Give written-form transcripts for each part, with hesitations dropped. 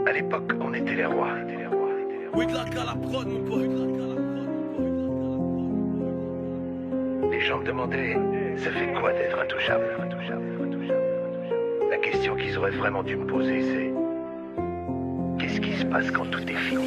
À l'époque, on était les rois. Oui, de la prod, mon pote. Les gens me demandaient, ça fait quoi d'être intouchable? La question qu'ils auraient vraiment dû me poser, c'est qu'est-ce qui se passe quand tout est fini?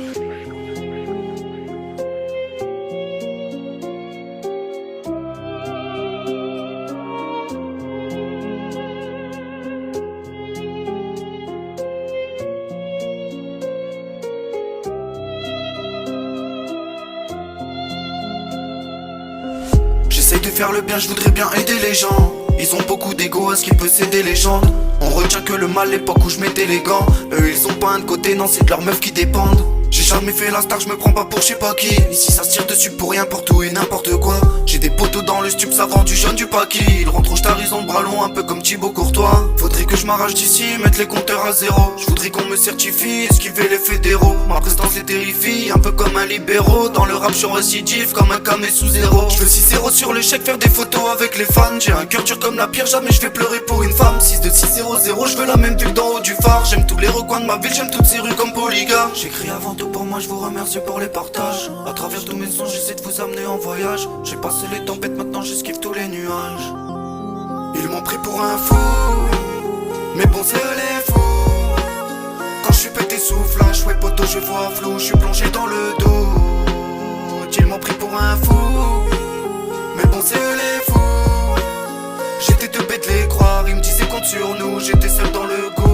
J'essaye de faire le bien, je voudrais bien aider les gens. Ils ont beaucoup d'ego, est-ce qu'il peut s'aider les gens? On retient que le mal l'époque où je mettais les gants. Eux ils ont pas un de côté, non c'est de leurs meufs qui dépendent. J'ai jamais fait la star, je me prends pas pour je sais pas qui. Ici ça se tire dessus pour rien, pour tout et n'importe quoi. J'ai des poteaux dans le stup, ça vend du jaune, du paquis. Ils rentrent au star, ils ont le bras long, un peu comme Thibaut Courtois. Faudrait que je m'arrache d'ici, mettre les compteurs à zéro. Je voudrais qu'on me certifie, esquiver les fédéraux. Ma prestance les terrifie, un peu comme un libéraux. Dans le rap je suis récidif, comme un camé sous zéro. Je veux 6-0 sur le chèque, faire des photos avec les fans. J'ai un cœur dur comme la pierre, jamais je vais pleurer pour une femme. 6-2-6-0-0, je veux la même vue d'en haut du phare. J'aime tous les recoins de ma ville, j'aime toutes ces rues comme Polyga. J'écris avant tout pour moi, je vous remercie pour les partages. À travers tous mes sons, j'essaie de vous amener en voyage. J'ai passé les tempêtes, maintenant j'esquive tous les nuages. Ils m'ont pris pour un fou, mais bon c'est les fous. Quand je suis pété sous flash, ouais poto je vois flou. Je suis plongé dans le doute. Ils m'ont pris pour un fou, mais bon c'est les fous. J'étais tout bête de les croire, ils me disaient compte sur nous. J'étais seul dans le coup.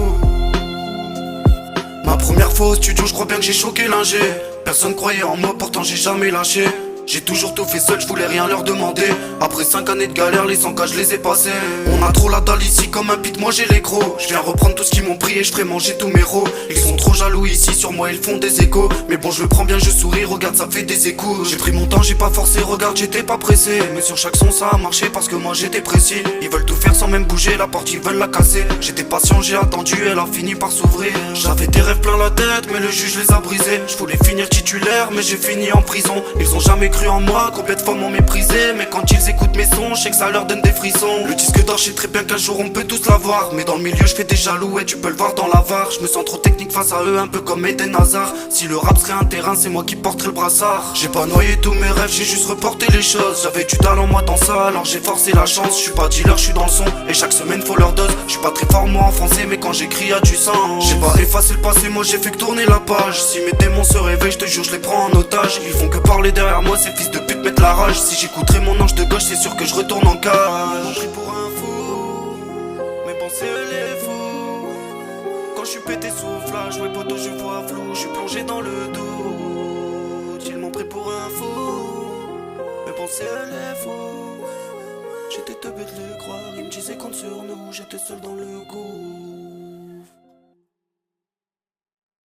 Ma première fois au studio, je crois bien que j'ai choqué l'ingé. Personne croyait en moi, pourtant j'ai jamais lâché. J'ai toujours tout fait seul, je voulais rien leur demander. Après 5 années de galère, les 100K je les ai passés. On a trop la dalle ici comme un pit, moi j'ai les crocs. Je viens reprendre tout ce qu'ils m'ont pris et je ferai manger tous mes rots. Ils sont trop jaloux ici, sur moi ils font des échos. Mais bon je le prends bien, je souris, regarde ça fait des échos. J'ai pris mon temps, j'ai pas forcé, regarde j'étais pas pressé. Mais sur chaque son ça a marché parce que moi j'étais précis. Ils veulent tout faire sans même bouger, la porte ils veulent la casser. J'étais patient, j'ai attendu, elle a fini par s'ouvrir. J'avais des rêves plein la tête, mais le juge les a brisés. Je voulais finir titulaire, mais j'ai fini en prison. Ils ont jamais cru en moi, combien de fois m'ont méprisé. Mais quand ils écoutent mes sons, je sais que ça leur donne des frissons. Le disque d'or, je sais très bien qu'un jour on peut tous l'avoir. Mais dans le milieu je fais des jaloux et tu peux le voir dans la VAR. Je me sens trop technique face à eux, un peu comme Eden Hazard. Si le rap serait un terrain, c'est moi qui porterais le brassard. J'ai pas noyé tous mes rêves, j'ai juste reporté les choses. J'avais du talent moi dans ça, alors j'ai forcé la chance. Je suis pas dealer, je suis dans le son, et chaque semaine faut leur dose. Je suis pas très fort moi en français, mais quand j'écris y'a du sang. J'ai pas effacé le passé, moi j'ai fait que tourner la page. Si mes démons se réveillent, je te jure je les prends en otage. Ils font que parler derrière moi, ces fils de pute mettent la rage. Si j'écouterais mon ange de gauche, c'est sûr que je retourne en cage. Ils m'ont pris pour un fou, mais bon c'est eux les fous. Quand je suis pété sous flash, ouais poto je vois flou. Je suis plongé dans le doute. Ils m'ont pris pour un fou, mais bon c'est eux les fous. J'étais teubé de les croire, ils me disaient compte sur nous. J'étais seul dans